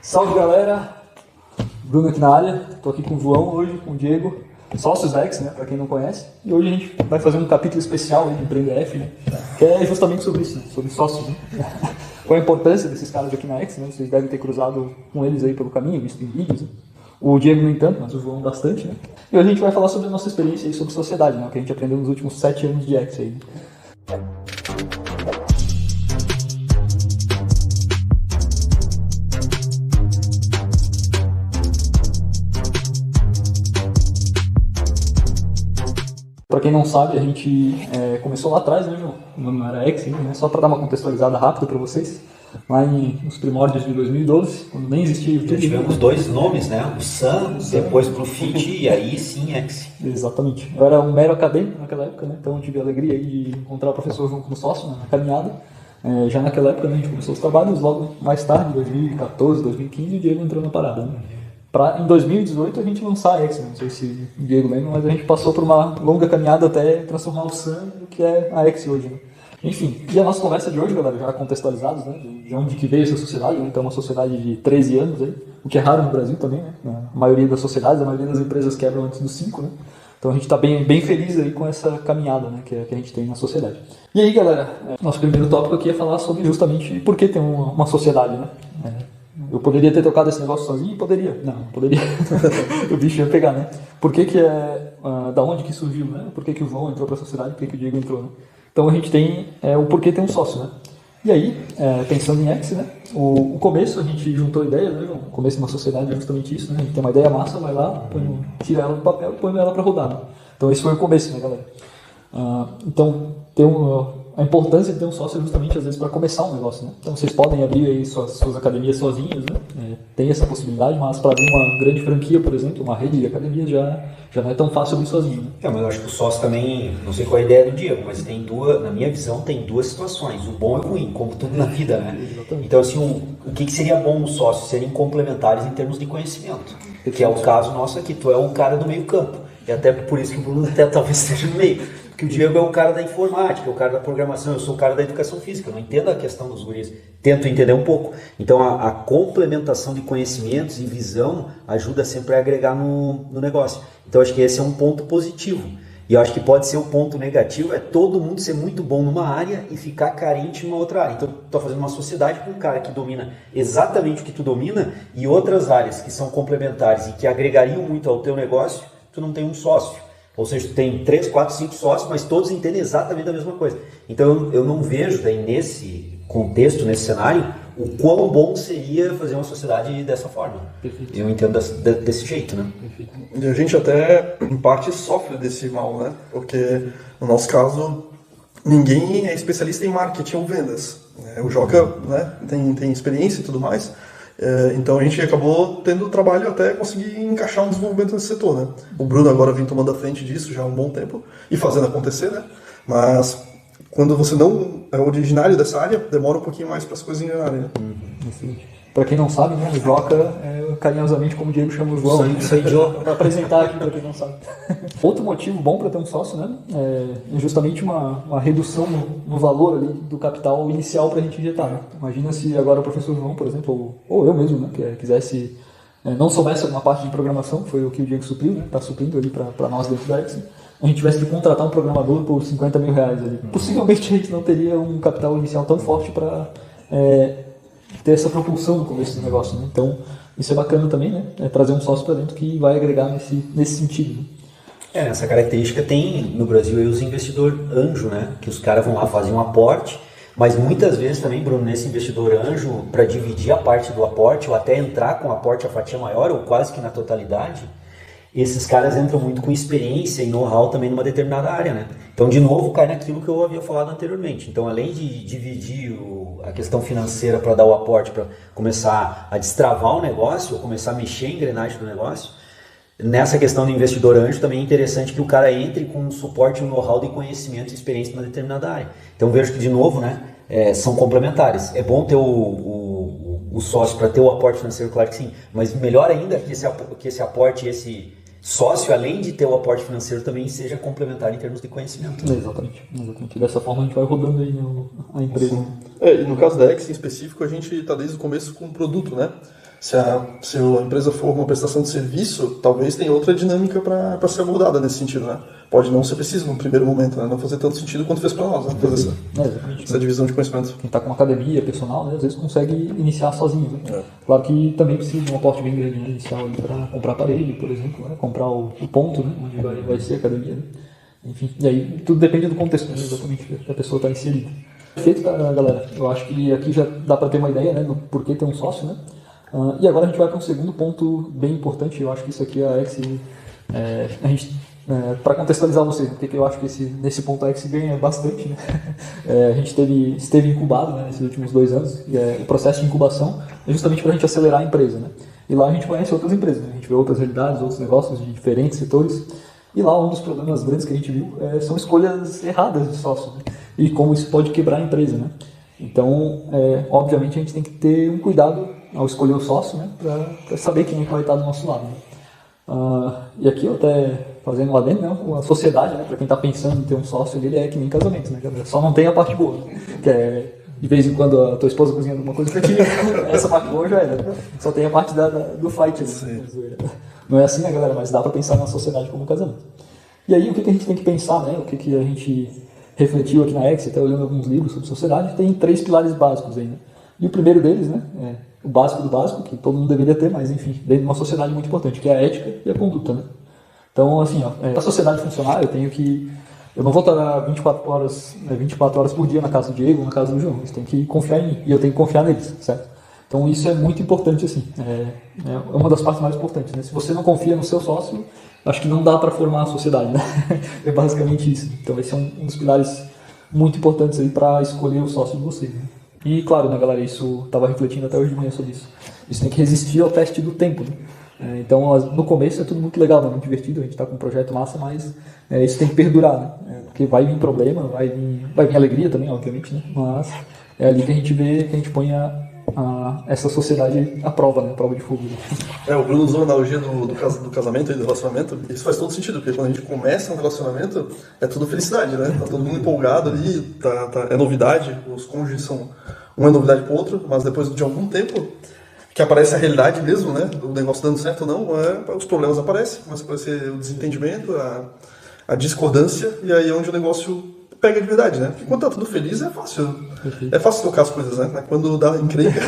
Salve galera, Bruno aqui na área, estou aqui com o João hoje, com o Diego, sócios da X, né, para quem não conhece, e hoje a gente vai fazer um capítulo especial aí de BrainDF, né, que é justamente sobre isso, né, sobre sócios, né, qual a importância desses caras aqui na X, né, vocês devem ter cruzado com eles aí pelo caminho, visto em vídeos, né? O Diego no entanto, mas o João bastante, né, e hoje a gente vai falar sobre a nossa experiência aí sobre sociedade, né, o que a gente aprendeu nos últimos 7 anos de X aí, né? Para quem não sabe, a gente começou lá atrás, né, João? O nome não era X, né? Só para dar uma contextualizada rápida para vocês. Lá nos primórdios de 2012, quando nem existia YouTube. Já tivemos dois nomes, né? O Sun, depois pro Fit e aí sim X. Exatamente. Eu era um mero acadêmico naquela época, né? Então eu tive a alegria aí de encontrar o professor João como sócio, né, na caminhada. Já naquela época, né, a gente começou os trabalhos, logo mais tarde, 2014, 2015, o Diego entrou na parada, né? Em 2018 a gente lançar a X, não sei se o Diego lembra, mas a gente passou por uma longa caminhada até transformar o Sun no que é a X hoje, né? Enfim, e a nossa conversa de hoje, galera, já contextualizados, né, de onde que veio essa sociedade, né? Então uma sociedade de 13 anos aí, o que é raro no Brasil também, né? A maioria das sociedades, a maioria das empresas quebram antes dos 5, né? Então a gente está bem feliz aí com essa caminhada, né, que a gente tem na sociedade. E aí, galera, nosso primeiro tópico aqui é falar sobre justamente por que tem uma sociedade, né? Eu poderia ter tocado esse negócio sozinho? Poderia. Não poderia. O bicho ia pegar, né? Por que da onde que surgiu, né? Por que o João entrou para a sociedade? Por que o Diego entrou, né? Então a gente tem o porquê ter um sócio, né? E aí, pensando em X, né? O começo, a gente juntou ideias, né, João? O começo de uma sociedade é justamente isso, né? A gente tem uma ideia massa, vai lá, tira ela do papel e põe ela para rodar, né? Então esse foi o começo, né, galera? Então, a importância de ter um sócio é justamente, às vezes, para começar um negócio, né? Então, vocês podem abrir aí suas academias sozinhos, né? Tem essa possibilidade, mas para abrir uma grande franquia, por exemplo, uma rede de academias, já não é tão fácil abrir sozinho, né? Mas eu acho que o sócio também, não sei qual é a ideia do Diego, mas na minha visão, tem duas situações, o bom e o ruim, como tudo na vida, né? Exatamente. Então, assim, o que seria bom os sócios? Serem complementares em termos de conhecimento, que é o caso nosso aqui, tu é um cara do meio campo, e até por isso que o Bruno até talvez esteja no meio. Que o Diego é o cara da informática, é o cara da programação, eu sou o cara da educação física, eu não entendo a questão dos guris, tento entender um pouco. Então a complementação de conhecimentos e visão ajuda sempre a agregar no negócio. Então acho que esse é um ponto positivo. E eu acho que pode ser um ponto negativo, é todo mundo ser muito bom numa área e ficar carente em uma outra área. Então tu tá fazendo uma sociedade com um cara que domina exatamente o que tu domina e outras áreas que são complementares e que agregariam muito ao teu negócio, tu não tem um sócio. Ou seja, tu tem 3, 4, 5 sócios, mas todos entendem exatamente a mesma coisa. Então eu não vejo daí nesse contexto, nesse cenário, o quão bom seria fazer uma sociedade dessa forma. Perfeito. Eu entendo desse jeito, né? Perfeito. E a gente até, em parte, sofre desse mal, né? Porque, no nosso caso, ninguém é especialista em marketing ou vendas. O Joca, né, tem experiência e tudo mais. Então a gente acabou tendo trabalho até conseguir encaixar um desenvolvimento nesse setor, né? O Bruno agora vem tomando a frente disso já há um bom tempo e fazendo acontecer, né? Mas quando você não é originário dessa área, demora um pouquinho mais para as coisas engrenarem, né? Para quem não sabe, né, o Joca carinhosamente, como o Diego chama o João, para apresentar aqui para quem não sabe. Outro motivo bom para ter um sócio, né, é justamente uma redução no valor ali do capital inicial para a gente injetar. Né? Imagina se agora o professor João, por exemplo, ou eu mesmo, né, que quisesse, não soubesse alguma parte de programação, que foi o que o Diego supriu, né, está suprindo ali para nós dentro da X, a gente tivesse que contratar um programador por 50 mil reais ali. Possivelmente a gente não teria um capital inicial tão forte para ter essa propulsão no começo do negócio, né? Então, isso é bacana também, né? Trazer um sócio para dentro que vai agregar nesse sentido. Né? Essa característica tem no Brasil aí os investidores anjo, né? Que os caras vão lá fazer um aporte, mas muitas vezes também, Bruno, nesse investidor anjo, para dividir a parte do aporte ou até entrar com o aporte a fatia maior ou quase que na totalidade, esses caras entram muito com experiência e know-how também numa determinada área, né? Então, de novo, cai naquilo que eu havia falado anteriormente. Então, além de dividir a questão financeira para dar o aporte, para começar a destravar o negócio, ou começar a mexer a engrenagem do negócio, nessa questão do investidor anjo também é interessante que o cara entre com um suporte, um know-how de conhecimento e experiência numa determinada área. Então, vejo que, de novo, né, são complementares. É bom ter o sócio para ter o aporte financeiro, claro que sim, mas melhor ainda que esse aporte, esse sócio, além de ter o aporte financeiro, também seja complementar em termos de conhecimento. Exatamente. Dessa forma a gente vai rodando aí a empresa. E no caso da X em específico, a gente está desde o começo com o produto, né? Se a empresa for uma prestação de serviço, talvez tenha outra dinâmica para ser abordada nesse sentido, né? Pode não ser preciso no primeiro momento, né? Não fazer tanto sentido quanto fez para nós, né? Fazer essa divisão de conhecimento. Quem está com uma academia personal, né, às vezes consegue iniciar sozinho. Né? Claro que também precisa de um aporte bem grande, né, inicial para comprar aparelho, por exemplo, né? Comprar o ponto, né, onde vai ser a academia. Né? Enfim, e aí tudo depende do contexto, né, exatamente que a pessoa está inserida. Perfeito, galera. Eu acho que aqui já dá para ter uma ideia, né, do porquê ter um sócio, né? E agora a gente vai para um segundo ponto bem importante. Eu acho que isso aqui a X, a gente, para contextualizar vocês, porque eu acho que nesse ponto a X ganha bastante, né? A gente esteve incubado, né, nesses últimos 2 anos, e o processo de incubação é justamente para a gente acelerar a empresa, né? E lá a gente conhece outras empresas, né? A gente vê outras realidades, outros negócios de diferentes setores. E lá um dos problemas grandes que a gente viu são escolhas erradas de sócio, né? E como isso pode quebrar a empresa, né? Então, obviamente a gente tem que ter um cuidado ao escolher o sócio, né? Para saber quem é que vai estar do nosso lado, né? E aqui eu até fazendo lá dentro, né? A sociedade, né? Para quem está pensando em ter um sócio, ele é que nem casamento, né? Só não tem a parte boa, né? Que é de vez em quando a tua esposa cozinha alguma coisa pra ti, essa parte boa já era. Só tem a parte do fight, né? Não é assim, né, galera? Mas dá para pensar na sociedade como um casamento. E aí, o que a gente tem que pensar, né? O que a gente refletiu aqui na X, até olhando alguns livros sobre sociedade, tem 3 pilares básicos aí, né? E o primeiro deles, né? O básico do básico, que todo mundo deveria ter, mas enfim, dentro de uma sociedade muito importante, que é a ética e a conduta, né? Então, assim, para a sociedade funcionar, eu não vou estar 24 horas por dia na casa do Diego ou na casa do João. Eles têm que confiar em mim e eu tenho que confiar neles, certo? Então isso é muito importante, assim. É uma das partes mais importantes, né? Se você não confia no seu sócio, acho que não dá para formar a sociedade, né? É basicamente isso. Então esse é um dos pilares muito importantes aí para escolher o sócio de vocês, né? E claro, né, galera, isso estava refletindo até hoje de manhã sobre isso. Isso tem que resistir ao teste do tempo, né? Então, no começo é tudo muito legal, né? Muito divertido, a gente está com um projeto massa, mas isso tem que perdurar, né? Porque vai vir problema, vai vir alegria também, obviamente, né? Mas é ali que a gente vê, que a gente põe essa sociedade à prova, né? A prova de fogo. Né? O Bruno usou a analogia do casamento e do relacionamento. Isso faz todo sentido, porque quando a gente começa um relacionamento, é tudo felicidade, né? Tá todo mundo empolgado ali, é novidade, os cônjuges são uma novidade para o outro, mas depois de algum tempo que aparece a realidade mesmo, né? O negócio dando certo ou não, os problemas aparecem, começa a aparecer o desentendimento, a discordância, e aí é onde o negócio pega de verdade, né? Porque quando tá tudo feliz é fácil. É fácil tocar as coisas, né? Quando dá encrenca.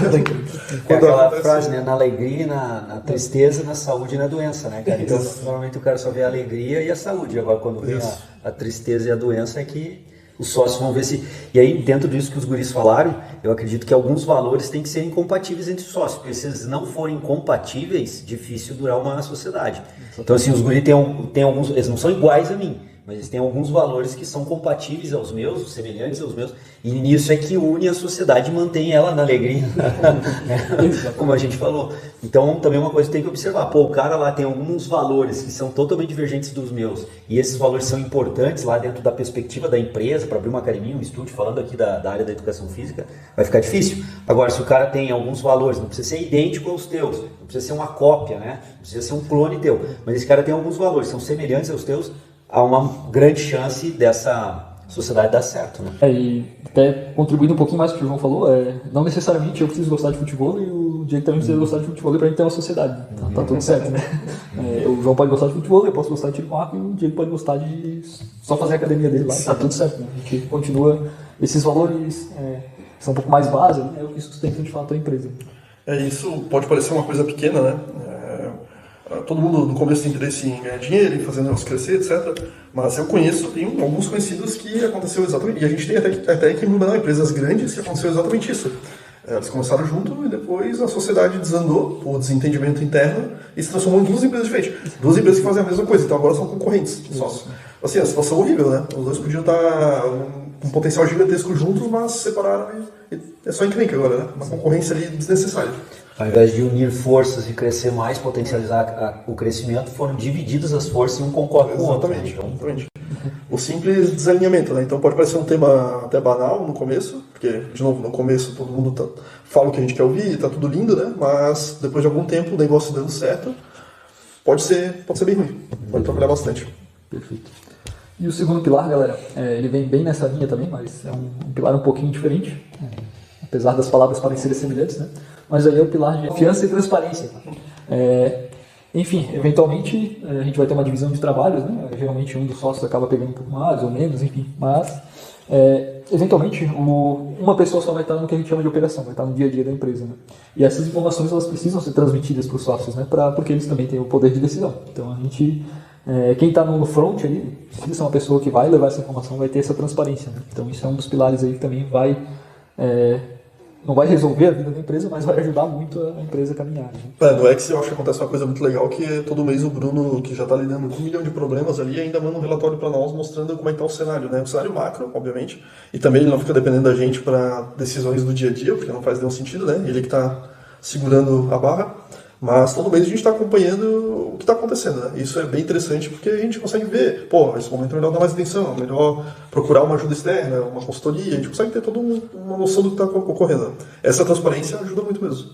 É aquela frase, né? Na alegria, na tristeza, na saúde e na doença, né, cara? Então, normalmente o cara só vê a alegria e a saúde. Agora, quando vem a tristeza e a doença, é que os sócios vão ver se... E aí, dentro disso que os guris falaram, eu acredito que alguns valores têm que ser incompatíveis entre os sócios, porque se eles não forem compatíveis, difícil durar uma sociedade. Então, assim, os guris têm alguns... Eles não são iguais a mim, mas eles têm alguns valores que são compatíveis aos meus, semelhantes aos meus, e nisso é que une a sociedade e mantém ela na alegria, como a gente falou. Então, também uma coisa que tem que observar, o cara lá tem alguns valores que são totalmente divergentes dos meus, e esses valores são importantes lá dentro da perspectiva da empresa, para abrir uma academia, um estúdio, falando aqui da área da educação física, vai ficar difícil. Agora, se o cara tem alguns valores, não precisa ser idêntico aos teus, não precisa ser uma cópia, né? Não precisa ser um clone teu, mas esse cara tem alguns valores, são semelhantes aos teus, há uma grande chance dessa sociedade dar certo, né? E até contribuindo um pouquinho mais com o que o João falou, não necessariamente eu preciso gostar de futebol e o Diego também precisa gostar de futebol pra gente ter uma sociedade. Tá tudo certo, né? O João pode gostar de futebol, eu posso gostar de tiro com arco e o Diego pode gostar de só fazer a academia dele lá. Tá tudo certo, né? A gente continua, esses valores são um pouco mais base, né? É o que sustenta de fato a empresa. Isso pode parecer uma coisa pequena, né? Todo mundo no começo tem interesse em ganhar dinheiro, em fazer o negócio crescer, etc. Mas eu tenho alguns conhecidos que aconteceu exatamente, e a gente tem até que mudar empresas grandes que aconteceu exatamente isso. Eles começaram junto e depois a sociedade desandou por desentendimento interno e se transformou em 2 empresas diferentes. 2 empresas que fazem a mesma coisa, então agora são concorrentes, sócios. Assim, a situação horrível, né? Os dois podiam estar com um potencial gigantesco juntos, mas se separaram e é só encrenca agora, né? Uma concorrência ali desnecessária. Ao invés de unir forças e crescer mais, potencializar o crescimento, foram divididas as forças e um concorre com o outro. Exatamente. O simples desalinhamento, né? Então pode parecer um tema até banal no começo, porque, de novo, no começo todo mundo fala o que a gente quer ouvir, tá tudo lindo, né? Mas depois de algum tempo o negócio dando certo, pode ser bem ruim, pode trabalhar bastante. Perfeito. E o segundo pilar, galera, ele vem bem nessa linha também, mas é um pilar um pouquinho diferente, apesar das palavras parecerem semelhantes, né? mas aí é o pilar de confiança e transparência. Enfim, eventualmente a gente vai ter uma divisão de trabalhos, né? Geralmente um dos sócios acaba pegando um pouco mais ou menos, enfim, mas eventualmente uma pessoa só vai estar no que a gente chama de operação, vai estar no dia a dia da empresa, né? E essas informações elas precisam ser transmitidas para os sócios, né? Porque eles também têm o poder de decisão. Então a gente, quem está no front ali, precisa ser uma pessoa que vai levar essa informação, vai ter essa transparência, né? Então isso é um dos pilares aí que também vai não vai resolver a vida da empresa, mas vai ajudar muito a empresa a caminhar. Né? No X eu acho que acontece uma coisa muito legal, que todo mês o Bruno, que já está lidando com 1 milhão de problemas ali, ainda manda um relatório para nós mostrando como é que está o cenário, né? O cenário macro, obviamente, e também ele não fica dependendo da gente para decisões do dia a dia, porque não faz nenhum sentido, né? Ele que está segurando a barra, mas todo mês a gente está acompanhando o que está acontecendo, né? Isso é bem interessante porque a gente consegue ver, esse momento é melhor dar mais atenção, é melhor procurar uma ajuda externa, uma consultoria, a gente consegue ter toda uma noção do que está ocorrendo. Essa transparência ajuda muito mesmo.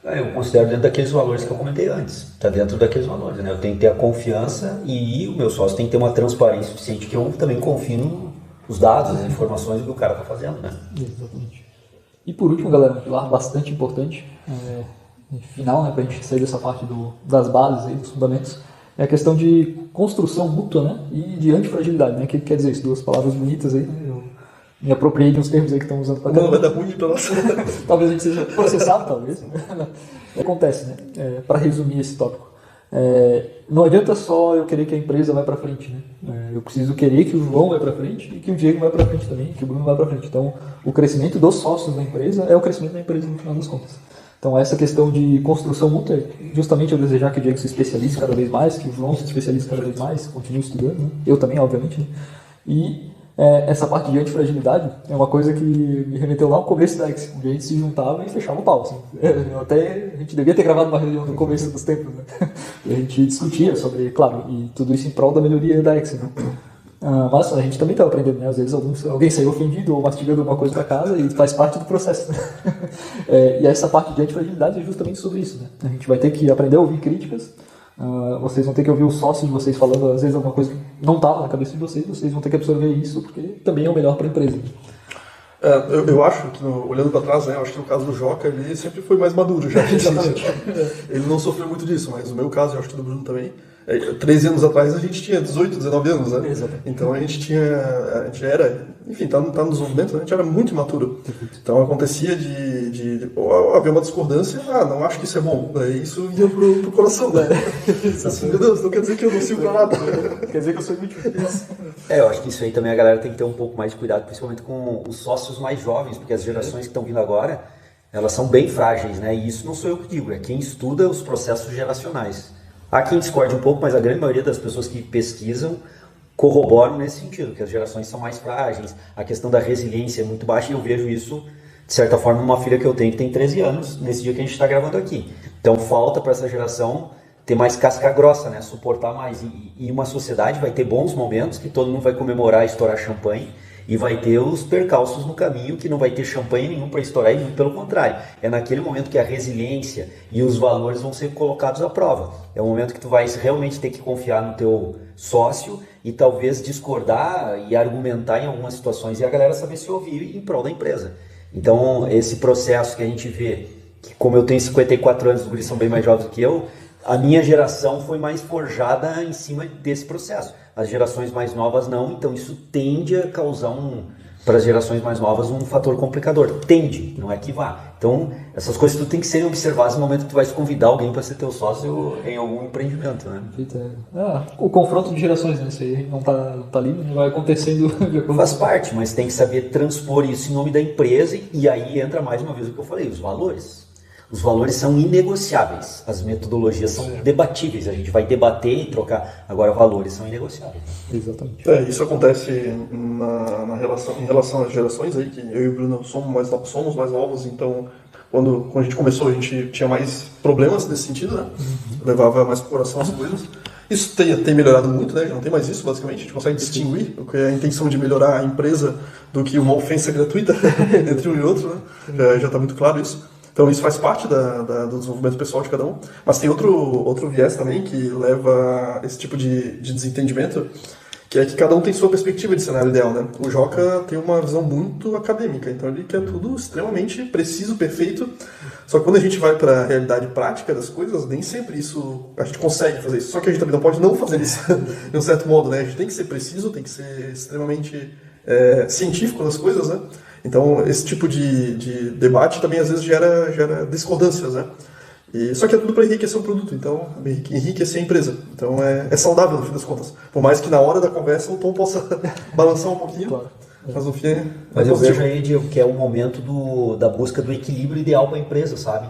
Eu considero dentro daqueles valores que eu comentei antes, está dentro daqueles valores, né? Eu tenho que ter a confiança e o meu sócio tem que ter uma transparência suficiente que eu também confio nos dados, as informações que o cara está fazendo, né? Exatamente. E por último, galera, um pilar bastante importante, final, né, para a gente sair dessa parte das bases, aí, dos fundamentos, é a questão de construção mútua, né, e de antifragilidade, né, que quer dizer isso, 2 palavras bonitas aí, né, eu me apropriei de uns termos aí que estão usando para cá. Não, vai dar ruim para nós. Talvez a gente seja processado, talvez. Acontece, né, para resumir esse tópico. Não adianta só eu querer que a empresa vá para frente, né? Eu preciso querer que o João vá para frente e que o Diego vá para frente também, que o Bruno vá para frente. Então, o crescimento dos sócios da empresa é o crescimento da empresa no final das contas. Então, essa questão de construção mútua é justamente eu desejar que o Diego se especialize cada vez mais, que o João se especialize cada vez mais, continue estudando, né? Eu também, obviamente. Né? E essa parte de antifragilidade é uma coisa que me remeteu lá no começo da X, onde a gente se juntava e fechava o pau. Assim. Até a gente devia ter gravado uma reunião no começo dos tempos, né? E a gente discutia sobre, claro, e tudo isso em prol da melhoria da X, né? Mas a gente também estava aprendendo, né? Às vezes alguém saiu ofendido ou mastigando alguma coisa para casa e faz parte do processo. Né? E essa parte de antifragilidade é justamente sobre isso. Né? A gente vai ter que aprender a ouvir críticas, vocês vão ter que ouvir os sócios de vocês falando, às vezes, alguma coisa que não estava na cabeça de vocês vão ter que absorver isso, porque também é o melhor para a empresa. Eu acho que, olhando para trás, né, eu acho que no caso do Joca, ele sempre foi mais maduro já. Ele não sofreu muito disso, mas no meu caso, eu acho que do Bruno também, 13 anos atrás a gente tinha 18, 19 anos, né? Exatamente. Então a gente era, enfim, tá no desenvolvimento, a gente era muito imaturo. Então acontecia de haver uma discordância, não acho que isso é bom. Daí isso ia pro coração, né? Assim, meu Deus, não quer dizer que eu não sirvo pra nada. Quer dizer que eu sou muito difícil. Eu acho que isso aí também a galera tem que ter um pouco mais de cuidado, principalmente com os sócios mais jovens, porque as gerações que estão vindo agora, elas são bem frágeis, né? E isso não sou eu que digo, é quem estuda os processos geracionais. Há quem discorde um pouco, mas a grande maioria das pessoas que pesquisam corroboram nesse sentido, que as gerações são mais frágeis, a questão da resiliência é muito baixa, e eu vejo isso, de certa forma, numa filha que eu tenho que tem 13 anos, nesse dia que a gente está gravando aqui. Então falta para essa geração ter mais casca grossa, né? Suportar mais. E uma sociedade vai ter bons momentos, que todo mundo vai comemorar e estourar champanhe, e vai ter os percalços no caminho, que não vai ter champanhe nenhum para estourar, e muito pelo contrário. É naquele momento que a resiliência e os valores vão ser colocados à prova. É o momento que tu vai realmente ter que confiar no teu sócio e talvez discordar e argumentar em algumas situações, e a galera saber se ouvir em prol da empresa. Então, esse processo que a gente vê, que como eu tenho 54 anos, os guris são bem mais jovens do que eu, a minha geração foi mais forjada em cima desse processo. As gerações mais novas não, então isso tende a causar para as gerações mais novas um fator complicador. Tende, não é que vá. Então, essas coisas tu tem que serem observadas no momento que tu vai convidar alguém para ser teu sócio em algum empreendimento, né? O confronto de gerações, né? Isso aí não tá livre, vai acontecendo. Faz parte, mas tem que saber transpor isso em nome da empresa, e aí entra mais uma vez o que eu falei, os valores. Os valores são inegociáveis, as metodologias são debatíveis, a gente vai debater e trocar, agora valores são inegociáveis. Exatamente. Isso acontece em relação às gerações aí, que eu e o Bruno somos mais novos, então quando a gente começou a gente tinha mais problemas nesse sentido, né? Levava mais pro coração as coisas. Isso tem melhorado muito, né? Já não tem mais isso, basicamente. A gente consegue distinguir o que é a intenção de melhorar a empresa do que uma ofensa gratuita entre um e outro, né? Já está muito claro isso. Então isso faz parte do desenvolvimento pessoal de cada um. Mas tem outro viés também que leva a esse tipo de desentendimento, que é que cada um tem sua perspectiva de cenário ideal, né? O Joca tem uma visão muito acadêmica, então ele quer tudo extremamente preciso, perfeito. Só que quando a gente vai para a realidade prática das coisas, nem sempre isso a gente consegue fazer isso. Só que a gente também não pode não fazer isso, de um certo modo, né? A gente tem que ser preciso, tem que ser extremamente científico nas coisas, né? Então esse tipo de debate também às vezes gera discordâncias, né? Só que é tudo para enriquecer o produto, então enriquecer a empresa. Então é saudável no fim das contas. Por mais que na hora da conversa o tom possa balançar um pouquinho, claro. Mas no fim Mas eu vejo aí, Diego, que é o momento da busca do equilíbrio ideal para a empresa, sabe?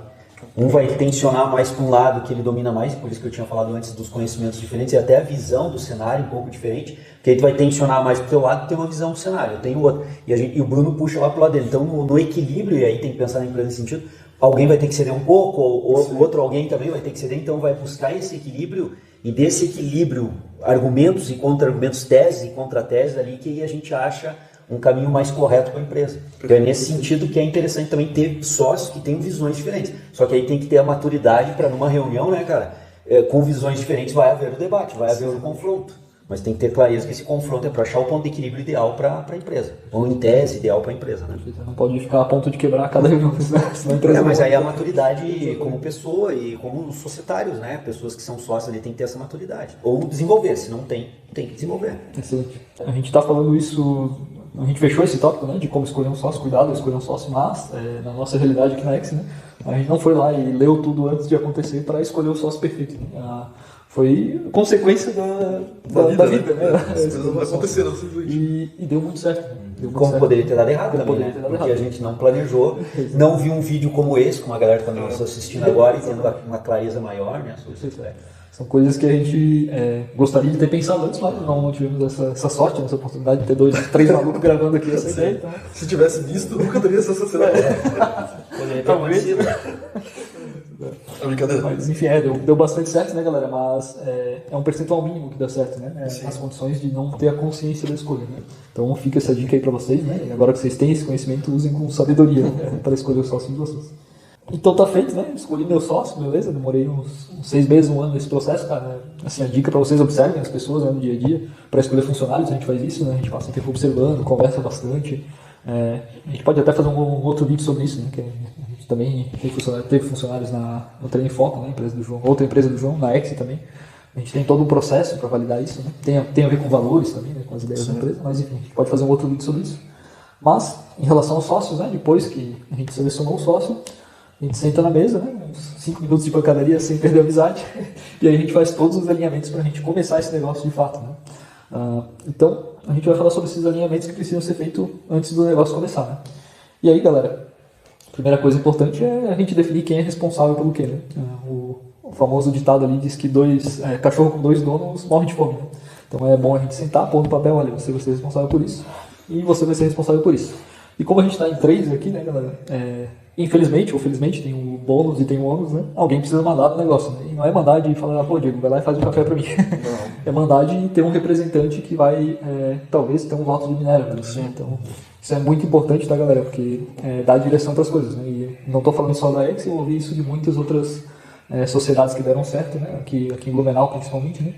Um vai tensionar mais para um lado que ele domina mais, por isso que eu tinha falado antes dos conhecimentos diferentes e até a visão do cenário um pouco diferente, porque aí tu vai tensionar mais para o teu lado e tem uma visão do cenário, eu tenho outra. E o Bruno puxa lá para o lado dele. Então no equilíbrio, e aí tem que pensar na empresa nesse sentido, alguém vai ter que ceder um pouco, ou o outro alguém também vai ter que ceder, então vai buscar esse equilíbrio, e desse equilíbrio, argumentos e contra-argumentos, teses e contra-teses ali, que aí a gente acha um caminho mais correto para a empresa. Então é nesse sentido que é interessante também ter sócios que tenham visões diferentes. Só que aí tem que ter a maturidade para numa reunião, né, cara, com visões diferentes vai haver o debate, vai haver o confronto. Mas tem que ter clareza que esse confronto é para achar o ponto de equilíbrio ideal para a empresa. Ou em tese, ideal para a empresa. Né? Não pode ficar a ponto de quebrar cada reunião, senão a empresa mas aí a maturidade como pessoa e como societários, né? Pessoas que são sócios ali têm que ter essa maturidade. Ou desenvolver, se não tem que desenvolver. Excelente. A gente está falando isso, a gente fechou esse tópico, né, de como escolher um sócio, cuidado de escolher um sócio, mas na nossa realidade aqui na Ex, né, a gente não foi lá e leu tudo antes de acontecer para escolher o sócio perfeito. Né? Foi consequência da vida, né? As coisas não aconteceram e deu muito certo. Né? Como poderia ter dado errado também, né? Porque a gente não planejou, não viu um vídeo como esse, com a galera que está nos assistindo agora e tendo uma clareza maior, né? São coisas que a gente gostaria de ter pensado antes, mas não tivemos essa sorte, essa oportunidade de ter 2, 3 malucos gravando aqui essa ideia. Então... Se tivesse visto, nunca teria essa sociedade. Poderia ter acontecido. É brincadeira. Mas enfim, deu bastante certo, né, galera? Mas é um percentual mínimo que dá certo, né? As condições de não ter a consciência da escolha, né? Então fica essa dica aí pra vocês, né? E agora que vocês têm esse conhecimento, usem com sabedoria, né? Para escolher o sócio de vocês. Então tá feito, né? Escolhi meu sócio, beleza? Demorei uns 6 meses, 1 ano nesse processo, cara. Assim, a dica pra vocês observem as pessoas, né, no dia a dia. Para escolher funcionários, a gente faz isso, né? A gente passa um tempo observando, conversa bastante. A gente pode até fazer um outro vídeo sobre isso, né? Que a gente também teve funcionários no Treino em Foco, né? Empresa do João, outra empresa do João, na Ex também. A gente tem todo um processo para validar isso, né? Tem a ver com valores também, né? Com as ideias da empresa, mas enfim, a gente pode fazer um outro vídeo sobre isso. Mas, em relação aos sócios, né? Depois que a gente selecionou o sócio, a gente senta na mesa, né? Uns 5 minutos de pancadaria sem perder a amizade, e aí a gente faz todos os alinhamentos para a gente começar esse negócio de fato, né? Então, a gente vai falar sobre esses alinhamentos que precisam ser feitos antes do negócio começar, né? E aí, galera, a primeira coisa importante é a gente definir quem é responsável pelo quê, né? O famoso ditado ali diz que cachorro com 2 donos morre de fome, né? Então é bom a gente sentar, pôr no papel, olha, você vai ser responsável por isso, e você vai ser responsável por isso. E como a gente está em 3 aqui, né, galera, infelizmente ou felizmente tem um bônus e tem um ônus, né? Alguém precisa mandar no negócio, né? E não é mandar de falar, pô, Diego, vai lá e faz um café para mim. É mandar de ter um representante que vai, talvez, ter um voto de minério. Né? Então, isso é muito importante, tá, galera? Porque dá direção para as coisas, né? E não estou falando só da Ex, eu ouvi isso de muitas outras sociedades que deram certo, né? Aqui em Blumenau, principalmente, né?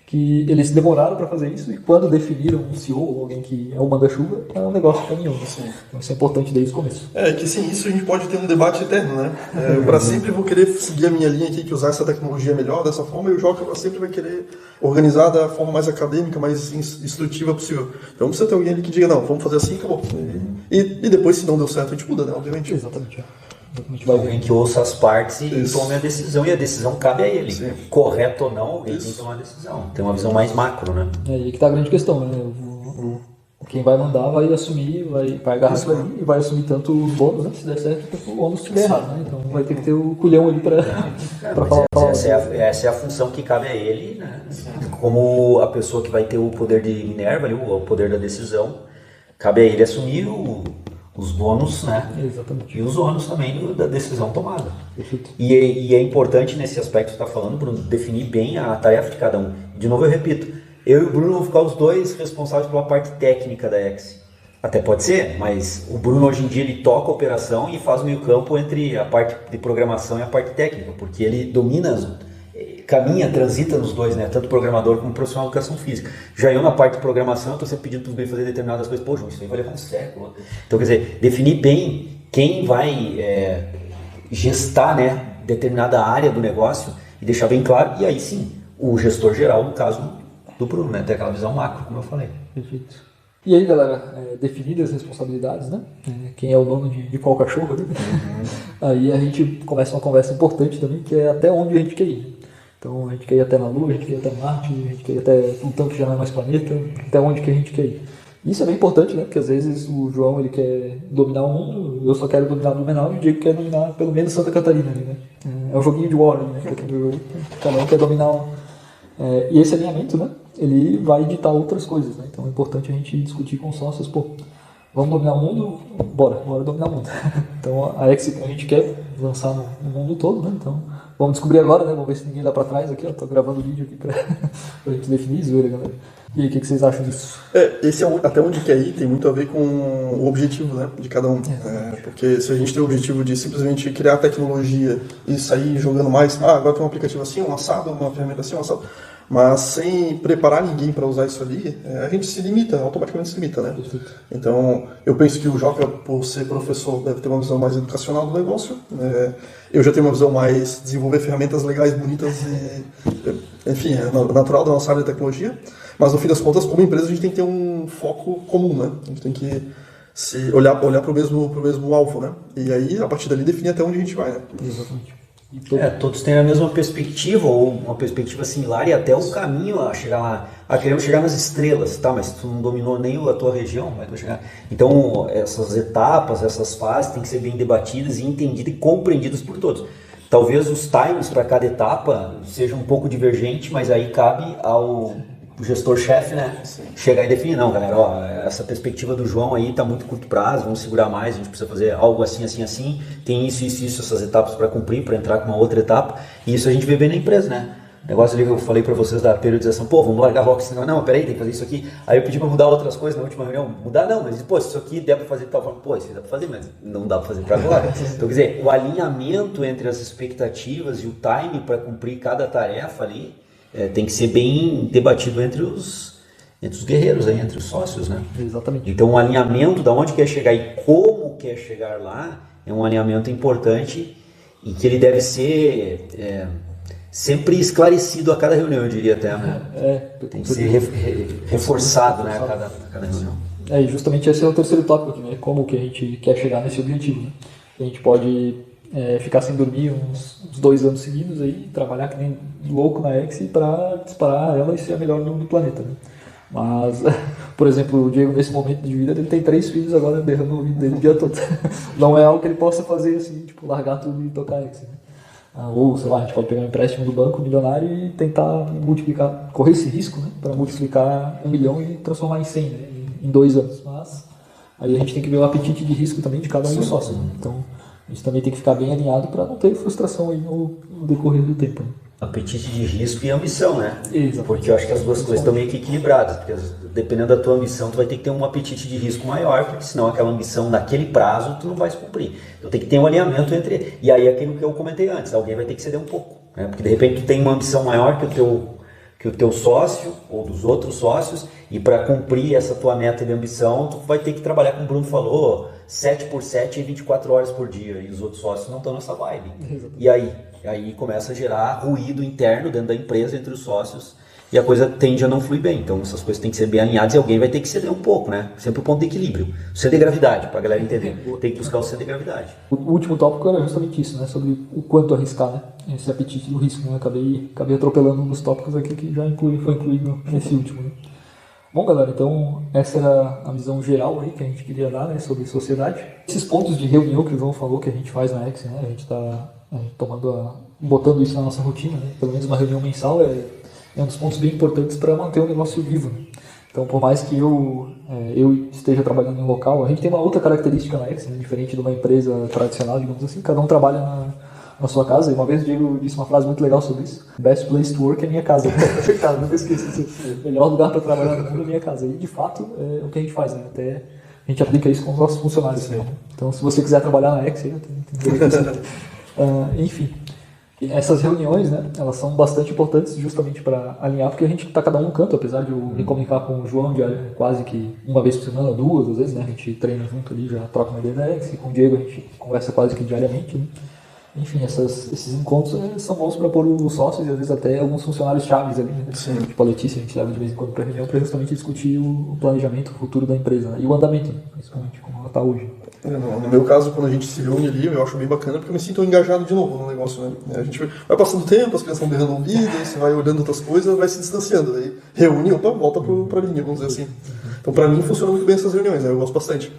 Que eles demoraram para fazer isso e quando definiram um CEO ou alguém que é o manda-chuva, é um negócio caminhão. Então isso é importante desde o começo. Que sem isso a gente pode ter um debate eterno, né? Eu para sempre vou querer seguir a minha linha aqui, que usar essa tecnologia melhor dessa forma, e o Joca sempre vai querer organizar da forma mais acadêmica, mais instrutiva possível. Então precisa ter alguém ali que diga, não, vamos fazer assim e acabou. E depois, se não deu certo, a gente muda, né? Obviamente. Exatamente. Alguém que ouça as partes e tome a decisão, e a decisão cabe a ele. Sim. Correto ou não, alguém tem que tomar a decisão. Tem uma visão mais macro, né? E aí que está a grande questão, né? Quem vai mandar vai assumir, vai agarrar isso aí e vai assumir tanto os bônus, né? Se der certo, quanto o ônus se der errado, né? Então vai ter que ter o culhão ali para falar. Essa é a função que cabe a ele, né? Como a pessoa que vai ter o poder de Minerva, o poder da decisão, cabe a ele assumir os bônus, né? Exatamente. E os ônus também da decisão tomada. E é importante nesse aspecto que você está falando, Bruno, definir bem a tarefa de cada um. De novo eu repito, eu e o Bruno vamos ficar os dois responsáveis pela parte técnica da Ex. Até pode ser, mas o Bruno hoje em dia ele toca a operação e faz o meio campo entre a parte de programação e a parte técnica, porque ele domina caminha, transita nos dois, né? Tanto programador como profissional de educação física. Já eu na parte de programação, eu estou sempre pedindo para os guris fazer determinadas coisas. Pô, João, isso aí vai levar um século. Então, quer dizer, definir bem quem vai gestar, né, determinada área do negócio e deixar bem claro. E aí sim, o gestor geral, no caso do Bruno, né? Tem aquela visão macro, como eu falei. Perfeito. E aí, galera, definidas as responsabilidades, né? Quem é o dono de qual cachorro, né? Aí a gente começa uma conversa importante também, que é até onde a gente quer ir. Então, a gente quer ir até na Lua, a gente quer ir até Marte, a gente quer ir até Plutão, que já não é mais planeta, até onde que a gente quer ir. Isso é bem importante, né? Porque às vezes o João ele quer dominar o mundo, eu só quero dominar o Blumenau e o Diego quer dominar pelo menos Santa Catarina, né? É um joguinho de War, né? Cada um quer dominar e esse alinhamento, né? Ele vai ditar outras coisas, né? Então é importante a gente discutir com os sócios, pô, vamos dominar o mundo? Bora dominar o mundo. Então a X a gente quer lançar no mundo todo, né? Então vamos descobrir agora, né? Vamos ver se ninguém dá pra trás aqui, ó. Tô gravando o vídeo aqui pra gente definir isso, galera. E aí, o que vocês acham disso? Esse até onde quer ir tem muito a ver com o objetivo, né, de cada um. Porque se a gente tem o objetivo de simplesmente criar tecnologia e sair jogando mais, agora tem um aplicativo assim, um assado, uma ferramenta assim, um assado, mas sem preparar ninguém para usar isso ali, a gente se limita, automaticamente se limita, né? Então, eu penso que o Joca, por ser professor, deve ter uma visão mais educacional do negócio. Eu já tenho uma visão mais desenvolver ferramentas legais, bonitas e, enfim, é natural da nossa área de tecnologia. Mas no fim das contas, como empresa, a gente tem que ter um foco comum, né? A gente tem que olhar para o mesmo alvo, né? E aí, a partir dali, definir até onde a gente vai, né? Exatamente. Todos têm a mesma perspectiva ou uma perspectiva similar e até o caminho a chegar lá. Queremos chegar nas estrelas, tá? Mas tu não dominou nem a tua região, vai chegar. Então, essas etapas, essas fases têm que ser bem debatidas e entendidas e compreendidas por todos. Talvez os times para cada etapa sejam um pouco divergentes, mas aí cabe ao gestor-chefe, né? Chegar e definir, não, galera, ó, essa perspectiva do João aí tá muito curto prazo, vamos segurar mais, a gente precisa fazer algo assim, assim, assim, tem isso, essas etapas para cumprir, para entrar com uma outra etapa, e isso a gente vê bem na empresa, né? O negócio ali que eu falei para vocês da periodização, pô, vamos largar rock, não, peraí, tem que fazer isso aqui. Aí eu pedi para mudar outras coisas na última reunião, mudar não, mas pô, se isso aqui der para fazer de tal forma, pô, isso dá para fazer, mas não dá para fazer para agora. Então, quer dizer, o alinhamento entre as expectativas e o time para cumprir cada tarefa ali, tem que ser bem debatido entre os guerreiros, aí, entre os sócios, né? Exatamente. Então, o alinhamento de onde quer chegar e como quer chegar lá é um alinhamento importante e que ele deve ser sempre esclarecido a cada reunião, eu diria até, né? Tem que ser reforçado, né, a cada reunião. E justamente esse é o terceiro tópico aqui, né? Como que a gente quer chegar nesse objetivo, né? A gente pode ficar sem dormir uns 2 anos seguidos aí, trabalhar que nem louco na X para disparar ela e ser a melhor do planeta, né? Mas, por exemplo, o Diego nesse momento de vida, ele tem 3 filhos agora berrando no ouvido dele o dia todo. Não é algo que ele possa fazer assim, tipo, largar tudo e tocar X, né? Ou, sei lá, a gente pode pegar um empréstimo do banco milionário e tentar multiplicar, correr esse risco, né? Para multiplicar 1 milhão e transformar em 100, né? Em 2 anos. Mas aí a gente tem que ver o apetite de risco também de cada um dos sócios, né? Então, a gente também tem que ficar bem alinhado para não ter frustração aí no decorrer do tempo, né? Apetite de risco e ambição, né? Exatamente. Porque eu acho que as duas coisas estão meio que equilibradas, porque dependendo da tua ambição, tu vai ter que ter um apetite de risco maior, porque senão aquela ambição naquele prazo tu não vai se cumprir. Então tem que ter um alinhamento entre... E aí aquilo que eu comentei antes, alguém vai ter que ceder um pouco, né? Porque de repente tu tem uma ambição maior que o teu sócio ou dos outros sócios, e para cumprir essa tua meta de ambição, tu vai ter que trabalhar, como o Bruno falou, 7x7 e 24 horas por dia, e os outros sócios não estão nessa vibe. E aí começa a gerar ruído interno dentro da empresa, entre os sócios, e a coisa tende a não fluir bem. Então essas coisas têm que ser bem alinhadas e alguém vai ter que ceder um pouco, né? Sempre o ponto de equilíbrio. O C de gravidade, para a galera entender. Tem que buscar o C de gravidade. O último tópico era justamente isso, né? Sobre o quanto arriscar, né? Esse apetite do risco, né? Acabei atropelando um dos tópicos aqui que já foi incluído nesse último, né? Bom, galera, então essa era a visão geral aí que a gente queria dar, né, sobre sociedade. Esses pontos de reunião que o João falou que a gente faz na X, né? A gente está botando isso na nossa rotina, né? Pelo menos uma reunião mensal é um dos pontos bem importantes para manter o negócio vivo, né? Então, por mais que eu esteja trabalhando em um local, a gente tem uma outra característica na X, né? Diferente de uma empresa tradicional, digamos assim, cada um trabalha na sua casa. E uma vez o Diego disse uma frase muito legal sobre isso: Best place to work é minha casa. Cara, nunca esqueço isso. O melhor lugar para trabalhar no mundo é minha casa. E de fato é o que a gente faz, né? Até a gente aplica isso com os nossos funcionários. Né? Então, se você quiser trabalhar na X, enfim. E essas reuniões, né, elas são bastante importantes justamente para alinhar, porque a gente está cada um no canto, apesar de eu me comunicar com o João quase que uma vez por semana, duas, às vezes, né, a gente treina junto ali, já troca uma ideia, e com o Diego a gente conversa quase que diariamente, né. Enfim, esses encontros são bons para pôr os sócios e às vezes até alguns funcionários chaves ali, né? Tipo a Letícia, a gente leva de vez em quando para reunião para justamente discutir o planejamento, o futuro da empresa, né? E o andamento, né? Principalmente como ela está hoje. No meu caso, quando a gente se reúne ali, eu acho bem bacana porque eu me sinto engajado de novo no negócio, né? A gente vai passando o tempo, as crianças vão berrando ouvido, você vai olhando outras coisas, vai se distanciando. Aí reúne, opa, volta para a linha, vamos dizer assim. Então, para mim, funciona muito bem essas reuniões, né? Eu gosto bastante.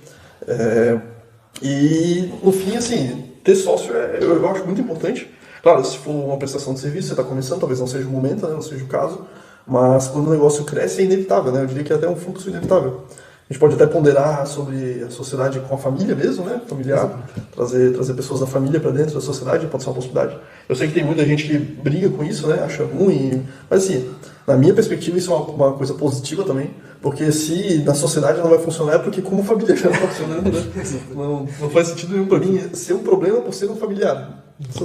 E, no fim, assim, ter sócio eu acho muito importante. Claro, se for uma prestação de serviço, você está começando, talvez não seja o momento, né? Não seja o caso. Mas quando o negócio cresce, é inevitável, né? Eu diria que é até um fluxo inevitável. A gente pode até ponderar sobre a sociedade com a família mesmo, né? Familiar, trazer pessoas da família para dentro da sociedade, pode ser uma possibilidade. Eu sei que tem muita gente que briga com isso, né? Acha ruim, mas assim, na minha perspectiva isso é uma coisa positiva também, porque se na sociedade não vai funcionar é porque como família já não está funcionando, né? Não faz sentido nenhum para mim ser um problema por ser um familiar. Isso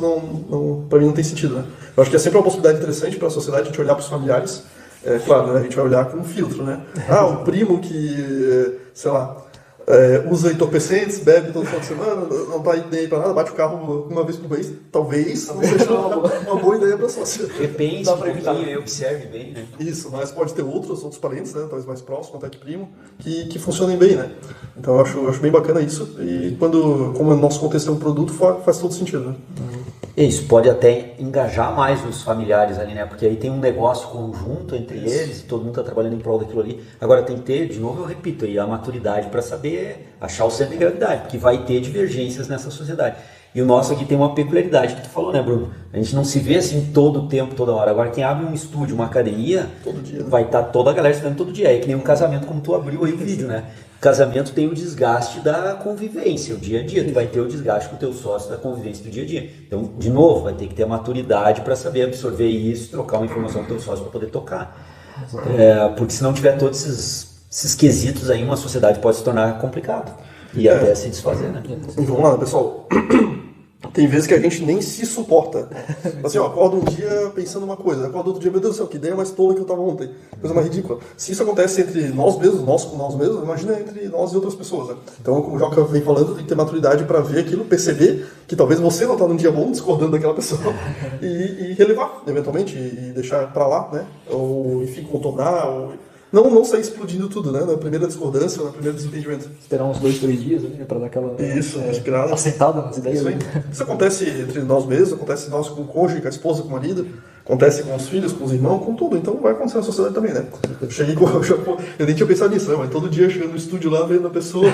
para mim não tem sentido, né? Eu acho que é sempre uma possibilidade interessante para a sociedade a gente olhar para os familiares. Claro, né, a gente vai olhar com um filtro, né? O primo que, sei lá, usa entorpecentes, bebe todo final de semana, não tá nem aí pra nada, bate o carro uma vez por mês, talvez não seja uma boa ideia pra sócio. Repense um pouquinho e observe bem, né? Isso, mas pode ter outros parentes, né, talvez mais próximos, até que primo, que funcionem bem, né? Então eu acho bem bacana isso, e como o nosso contexto é um produto, faz todo sentido, né? Isso pode até engajar mais os familiares ali, né? Porque aí tem um negócio conjunto entre eles, todo mundo está trabalhando em prol daquilo ali. Agora tem que ter, de novo eu repito, aí a maturidade para saber achar o centro de gravidade, porque vai ter divergências nessa sociedade. E o nosso aqui tem uma peculiaridade que tu falou, né, Bruno? A gente não se vê assim todo o tempo, toda hora. Agora quem abre um estúdio, uma academia, todo dia, né? Vai estar toda a galera estudando todo dia. É que nem um casamento como tu abriu aí o vídeo, né? Casamento tem o desgaste da convivência, o dia a dia. Tu vai ter o desgaste com o teu sócio da convivência do dia a dia. Então, de novo, vai ter que ter a maturidade para saber absorver isso, trocar uma informação com o teu sócio para poder tocar. Porque se não tiver todos esses quesitos aí, uma sociedade pode se tornar complicado e até se desfazer, né? E vamos lá, pessoal. Tem vezes que a gente nem se suporta. Assim, eu acordo um dia pensando uma coisa, acordo outro dia, meu Deus do céu, que ideia mais tola que eu tava ontem. Coisa mais ridícula. Se isso acontece entre nós mesmos, nós com nós mesmos, imagina entre nós e outras pessoas, né? Então, como o Joca vem falando, tem que ter maturidade para ver aquilo, perceber que talvez você não tá num dia bom discordando daquela pessoa e relevar, eventualmente, e deixar para lá, né? Ou, enfim, contornar, ou... Não sair explodindo tudo, né? Na primeira discordância, no primeiro desentendimento. Esperar uns 2, 3 dias ali, né, para dar aquela respirada. assentada nas ideias. Isso acontece entre nós mesmos, acontece nós com o cônjuge, com a esposa, com o marido, acontece com os filhos, com os irmãos, com tudo. Então vai acontecer na sociedade também, né? Eu nem tinha pensado nisso, né? Mas todo dia chegando no estúdio lá, vendo a pessoa.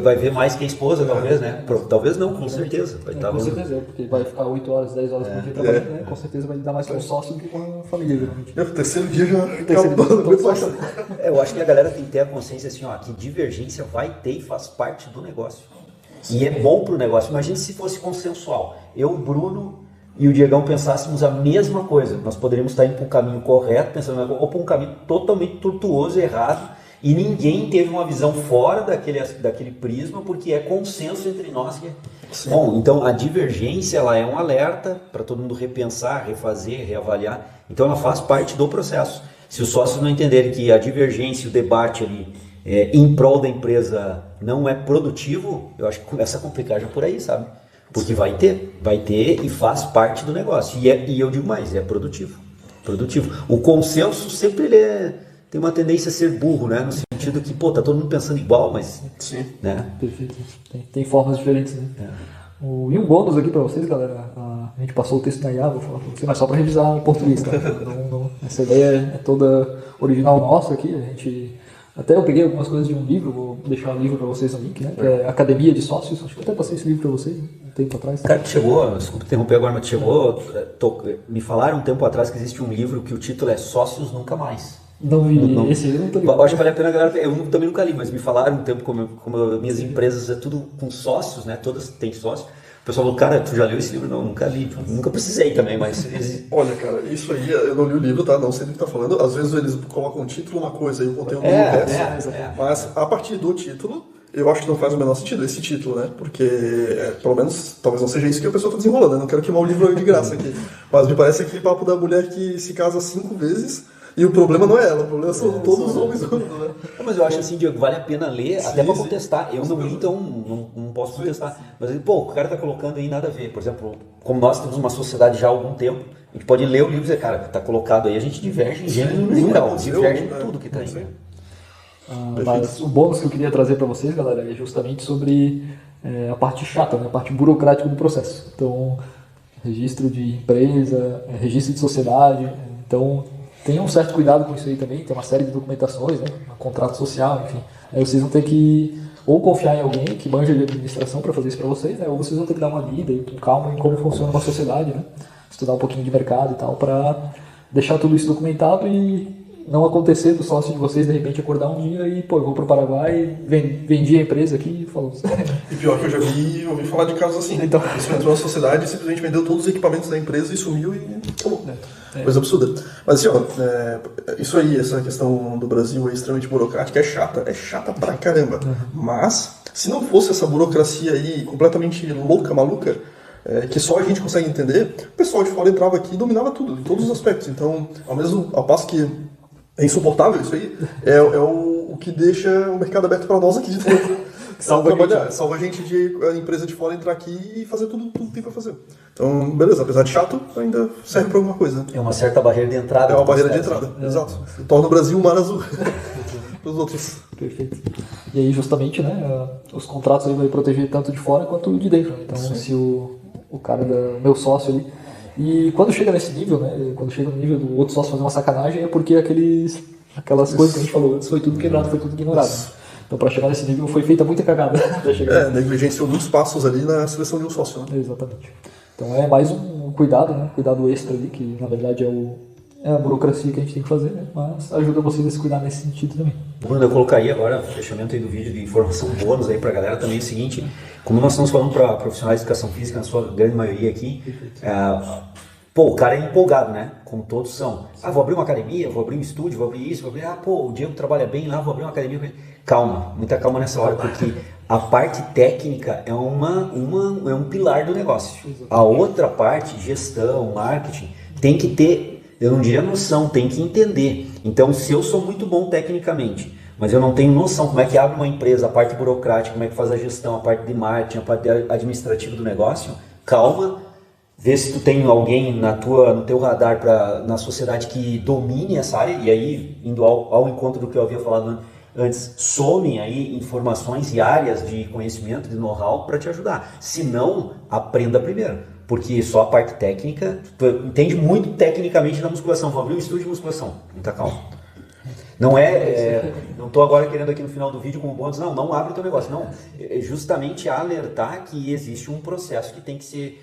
Vai ver mais que a esposa, talvez, né? Talvez não, com certeza. Vai estar com certeza, porque vai ficar 8 horas, 10 horas por dia trabalhando, né? Com certeza vai dar mais com o sócio do que com a família, geralmente. O terceiro dia já eu acho que a galera tem que ter a consciência assim, ó, que divergência vai ter e faz parte do negócio. E é bom pro negócio. Imagina se fosse consensual. Eu, o Bruno e o Diegão pensássemos a mesma coisa. Nós poderíamos estar indo para um caminho correto, pensando ou para um caminho totalmente tortuoso, errado, e ninguém teve uma visão fora daquele prisma, porque é consenso entre nós. Bom, então a divergência ela é um alerta para todo mundo repensar, refazer, reavaliar. Então ela faz parte do processo. Se os sócios não entenderem que a divergência, o debate ali em prol da empresa não é produtivo, eu acho que começa a complicar já por aí, sabe? Porque vai ter e faz parte do negócio. E eu digo mais, é produtivo. O consenso sempre tem uma tendência a ser burro, né? No sentido que, tá todo mundo pensando igual, mas... Sim. Né? Perfeito. Tem formas diferentes, né? E um bônus aqui para vocês, galera. A gente passou o texto na IA, vou falar para vocês, mas só para revisar em português, tá? Essa ideia é toda original nossa aqui. Até eu peguei algumas coisas de um livro, vou deixar o livro para vocês no link, né? Que é Academia de Sócios. Acho que eu até passei esse livro para vocês um tempo atrás. Cara, desculpa interromper agora, mas me falaram um tempo atrás que existe um livro que o título é Sócios Nunca Mais. Não vi, esse eu não tô ligado. Eu acho que vale a pena, galera. Eu também nunca li, mas me falaram um tempo, como minhas empresas é tudo com sócios, né? Todas têm sócios. O pessoal falou, cara, tu já leu esse livro? Não, nunca li. Nunca precisei também, mas... Olha, cara, isso aí, eu não li o livro, tá? Não sei do que tá falando. Às vezes eles colocam um título, uma coisa, e o conteúdo não resto. Mas a partir do título, eu acho que não faz o menor sentido esse título, né? Porque, pelo menos, talvez não seja isso que a pessoa está desenrolando, né? Não quero queimar o livro de graça aqui. Mas me parece aquele papo da mulher que se casa 5 vezes e o problema não é ela, o problema são todos os homens do mundo, né? Mas eu acho assim, Diego, vale a pena ler, até para contestar. Eu não li, então não posso contestar. Mas, pô, o cara tá colocando aí nada a ver. Por exemplo, como nós temos uma sociedade já há algum tempo, a gente pode ler o livro e dizer, cara, tá colocado aí, a gente diverge em gênero no grau, diverge em tudo que tá aí. Né? Mas o bônus que eu queria trazer para vocês, galera, é justamente sobre a parte chata, né? A parte burocrática do processo. Então, registro de empresa, registro de sociedade. Então, tenham um certo cuidado com isso aí também. Tem uma série de documentações, né? Um contrato social, enfim. Aí vocês vão ter que ou confiar em alguém que manja de administração para fazer isso para vocês, né? Ou vocês vão ter que dar uma lida e com calma em como funciona uma sociedade, né? Estudar um pouquinho de mercado e tal, para deixar tudo isso documentado e não acontecer do sócio de vocês de repente acordar um dia e, pô, eu vou para o Paraguai, vendi a empresa aqui e falou. E pior que eu já ouvi falar de casos assim. Então, isso entrou na sociedade e simplesmente vendeu todos os equipamentos da empresa e sumiu e acabou. Coisa absurda. Mas assim, ó, isso aí, essa questão do Brasil é extremamente burocrática, é chata pra caramba. Mas, se não fosse essa burocracia aí completamente louca, maluca, que só a gente consegue entender, o pessoal de fora entrava aqui e dominava tudo, em todos os aspectos. Então, ao passo que é insuportável isso aí, é o que deixa o mercado aberto para nós aqui de dentro. Salva a gente de a empresa de fora entrar aqui e fazer tudo que tem para fazer. Então, beleza, apesar de chato, ainda serve para alguma coisa. É uma certa barreira de entrada. É uma barreira de entrada, exato. Torna o Brasil um mar azul para os outros. Perfeito. E aí, justamente, né, os contratos aí vai proteger tanto de fora quanto de dentro. Então, se o cara do meu sócio ali... E quando chega nesse nível, né, quando chega no nível do outro sócio fazer uma sacanagem, é porque aquelas coisas que a gente falou antes foi tudo quebrado, foi tudo ignorado. Então, para chegar nesse nível, foi feita muita cagada. Negligenciou muitos passos ali na seleção de um sócio. Né? Exatamente. Então, é mais um cuidado, né? Cuidado extra ali, que na verdade é a burocracia que a gente tem que fazer, né? Mas ajuda vocês a se cuidar nesse sentido também. Bruno, eu colocaria agora, fechamento aí do vídeo de informação bônus aí pra galera também, é o seguinte, como nós estamos falando para profissionais de educação física, na sua grande maioria aqui, pô, o cara é empolgado, né? Como todos são. Vou abrir uma academia, vou abrir um estúdio, vou abrir isso, vou abrir... pô, o Diego trabalha bem lá, vou abrir uma academia. Calma, muita calma nessa hora, porque a parte técnica é um pilar do negócio. A outra parte, gestão, marketing, tem que ter, eu não diria noção, tem que entender. Então, se eu sou muito bom tecnicamente, mas eu não tenho noção como é que abre uma empresa, a parte burocrática, como é que faz a gestão, a parte de marketing, a parte administrativa do negócio, calma. Vê se tu tem alguém no teu radar na sociedade que domine essa área, e aí, indo ao encontro do que eu havia falado antes, somem aí informações e áreas de conhecimento, de know-how para te ajudar. Se não, aprenda primeiro, porque só a parte técnica, tu entende muito tecnicamente da musculação, vou abrir um estúdio de musculação, muita calma. Não não estou agora querendo aqui no final do vídeo como bônus, não abre o teu negócio, não, é justamente alertar que existe um processo que tem que ser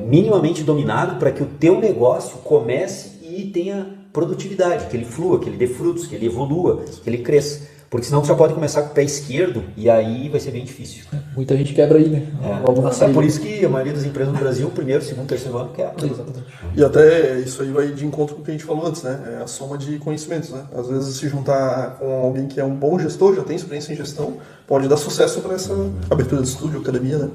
minimamente dominado para que o teu negócio comece e tenha produtividade, que ele flua, que ele dê frutos, que ele evolua, que ele cresça. Porque senão tu já pode começar com o pé esquerdo e aí vai ser bem difícil. Muita gente quebra aí, né? Logo na saída. É por isso que a maioria das empresas no Brasil, primeiro, segundo, terceiro ano, quebra. Exatamente. E até isso aí vai de encontro com o que a gente falou antes, né? É a soma de conhecimentos, né? Às vezes se juntar com alguém que é um bom gestor, já tem experiência em gestão, pode dar sucesso para essa abertura de estúdio, academia, né?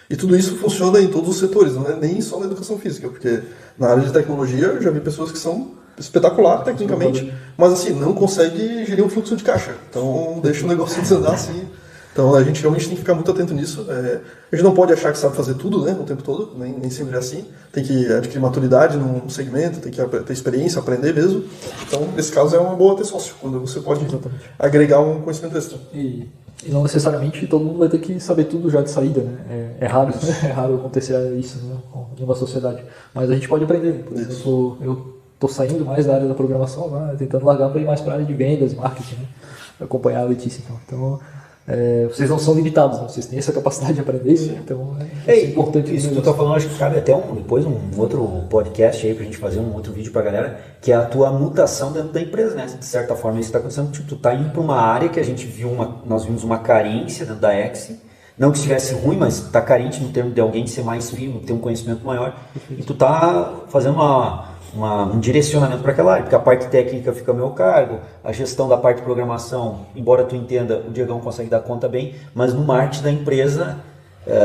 E tudo isso funciona em todos os setores, não é nem só na educação física, porque na área de tecnologia eu já vi pessoas que são espetacular tecnicamente, mas assim, não consegue gerir um fluxo de caixa. Então deixa o negócio desandar assim. Então a gente realmente tem que ficar muito atento nisso. A gente não pode achar que sabe fazer tudo, né, o tempo todo, nem sempre é assim. Tem que adquirir maturidade num segmento, tem que ter experiência, aprender mesmo. Então nesse caso é uma boa ter sócio, quando você pode agregar um conhecimento extra. E não necessariamente todo mundo vai ter que saber tudo já de saída, né? É raro, é raro acontecer isso, né, em uma sociedade. Mas a gente pode aprender. Por exemplo, eu estou saindo mais da área da programação, né, tentando largar para ir mais para a área de vendas, marketing, né, para acompanhar a Letícia. Então vocês não são limitados, né? Vocês têm essa capacidade de aprender, então é importante. Isso que tu está falando, acho que cabe até depois um outro podcast aí para a gente fazer um outro vídeo para a galera, que é a tua mutação dentro da empresa, né? De certa forma isso está acontecendo, tipo, tu está indo para uma área que a gente nós vimos uma carência dentro da Exi. Não que estivesse ruim, mas está carente no termo de alguém de ser mais firme, ter um conhecimento maior. E tu está fazendo um direcionamento para aquela área, porque a parte técnica fica ao meu cargo, a gestão da parte de programação, embora tu entenda, o Diegão consegue dar conta bem, mas no marketing da empresa,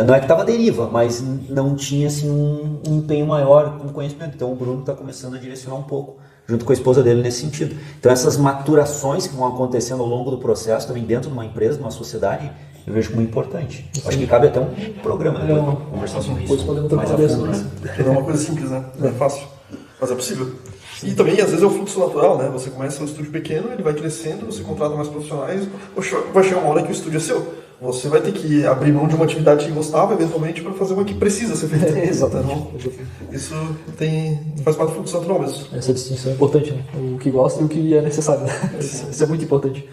não é que estava à deriva, mas não tinha assim, um empenho maior com conhecimento. Então o Bruno está começando a direcionar um pouco, junto com a esposa dele nesse sentido. Então essas maturações que vão acontecendo ao longo do processo, também dentro de uma empresa, de uma sociedade, eu vejo como importante. Acho que cabe até um programa depois para conversar sobre isso. Mais a fundo, né? Não é uma coisa simples, né? Não é fácil, mas é possível. E também, às vezes, é o fluxo natural, né? Você começa um estúdio pequeno, ele vai crescendo, você contrata mais profissionais, vai chegar uma hora que o estúdio é seu. Você vai ter que abrir mão de uma atividade que gostava, eventualmente, para fazer uma que precisa ser feita. Exatamente. Isso faz parte do fluxo natural mesmo. Essa distinção é importante, né? O que gosta e o que é necessário. Né? Isso é muito importante.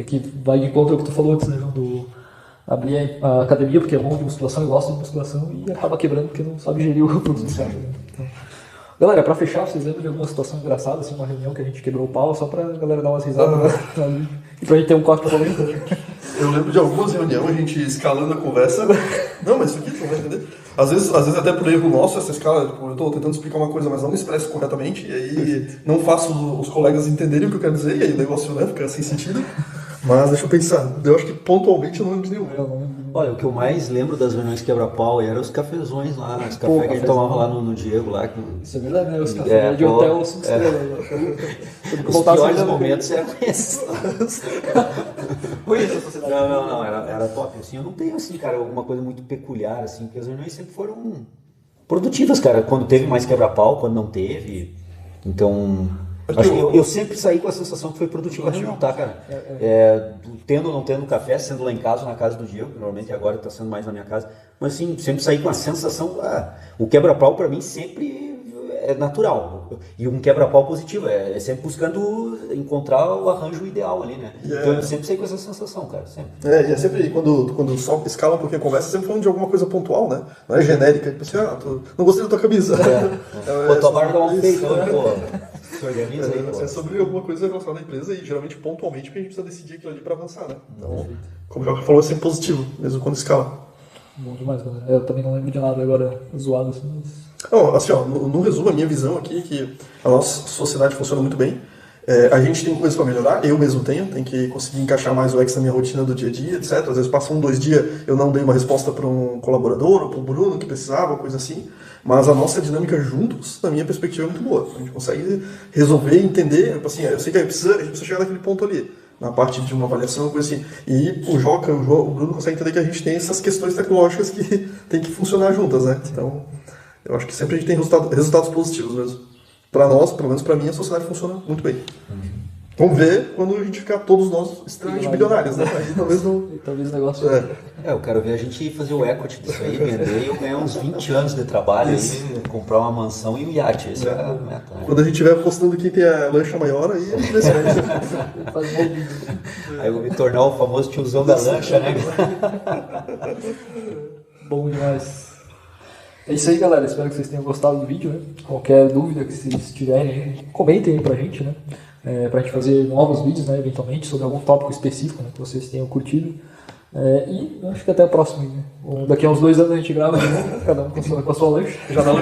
Que vai de encontro ao que tu falou antes, né, João? Abrir a academia porque é bom de musculação e gosta de musculação e acaba quebrando porque não sabe gerir o fluxo do cérebro. Então, galera, pra fechar, vocês lembram de alguma situação engraçada, assim, uma reunião que a gente quebrou o pau só pra galera dar umas risadas e pra gente ter um corte polêmico? Eu lembro de algumas reuniões, a gente escalando a conversa. Não, mas isso aqui tu não vai entender. Às vezes até por erro nosso, essa escala, tipo, eu tô tentando explicar uma coisa, mas não me expresso corretamente, e aí não faço os colegas entenderem o que eu quero dizer, e aí o negócio, né, fica sem sentido. Mas deixa eu pensar, eu acho que pontualmente eu não lembro de nenhum. Olha, o que eu mais lembro das reuniões quebra-pau eram os cafezões lá, os cafés que a gente tomava lá no Diego lá. Isso é verdade, né? Os cafés de hotel 5 estrelas. Os piores momentos eram esses. Não, era top. Assim, eu não tenho, assim, cara, alguma coisa muito peculiar, assim, porque as reuniões sempre foram produtivas, cara. Quando teve mais quebra-pau, quando não teve. Então, acho que eu sempre saí com a sensação que foi produtiva a reunião, tá, cara? Tendo ou não tendo café, sendo lá em casa, na casa do Diego, que normalmente agora está sendo mais na minha casa, mas assim, sempre saí com a sensação, o quebra-pau para mim sempre é natural, e um quebra-pau positivo, é sempre buscando encontrar o arranjo ideal ali, né? Então eu sempre saí com essa sensação, cara, sempre. E é sempre, quando só escala um pouquinho a conversa, sempre falando de alguma coisa pontual, né? Não é genérica, tipo assim, não gostei da tua camisa. Pô, tua barba tá mal feita, pô. Se organiza aí, pô. É sobre alguma coisa relacionada à empresa e geralmente pontualmente porque a gente precisa decidir aquilo ali para avançar, né? Então, como o Joca falou, é sempre positivo, mesmo quando escala. Bom demais, galera. Eu também não lembro de nada agora zoado assim, mas... Não, assim, ó, no resumo, a minha visão aqui é que a nossa sociedade funciona muito bem. A gente tem coisas para melhorar, eu mesmo tem que conseguir encaixar mais o X na minha rotina do dia a dia, etc. Às vezes passam 2 dias, eu não dei uma resposta para um colaborador ou para um Bruno que precisava, coisa assim. Mas a nossa dinâmica juntos, na minha perspectiva, é muito boa. A gente consegue resolver, entender, assim, eu sei que a gente precisa chegar naquele ponto ali, na parte de uma avaliação, coisa assim. E o Joca, o Bruno consegue entender que a gente tem essas questões tecnológicas que tem que funcionar juntas, né? Então, eu acho que sempre a gente tem resultados positivos mesmo. Para nós, pelo menos para mim, a sociedade funciona muito bem. Vamos ver quando a gente ficar todos nós extremamente bilionários, né? Aí talvez não... Talvez o negócio... Eu quero ver a gente fazer o equity disso aí, vender e eu ganhar uns 20 anos de trabalho aí, comprar uma mansão e um iate. Essa é a meta, né? Quando a gente estiver postando quem tem a lancha maior, aí a gente vê se Aí eu vou me tornar o famoso tiozão da lancha, né? Bom demais. É isso aí, galera. Espero que vocês tenham gostado do vídeo, né? Qualquer dúvida que vocês tiverem, comentem aí pra gente, né? Pra gente fazer novos vídeos, né? Eventualmente, sobre algum tópico específico, né? Que vocês tenham curtido. E acho que até a próxima. Né? Daqui a uns 2 anos a gente grava de novo, cada um com a sua lancha. Já dá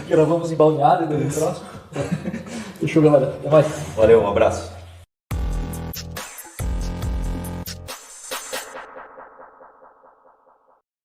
Gravamos em Balneário, daí no próximo. Fechou, galera. Até mais. Valeu, um abraço.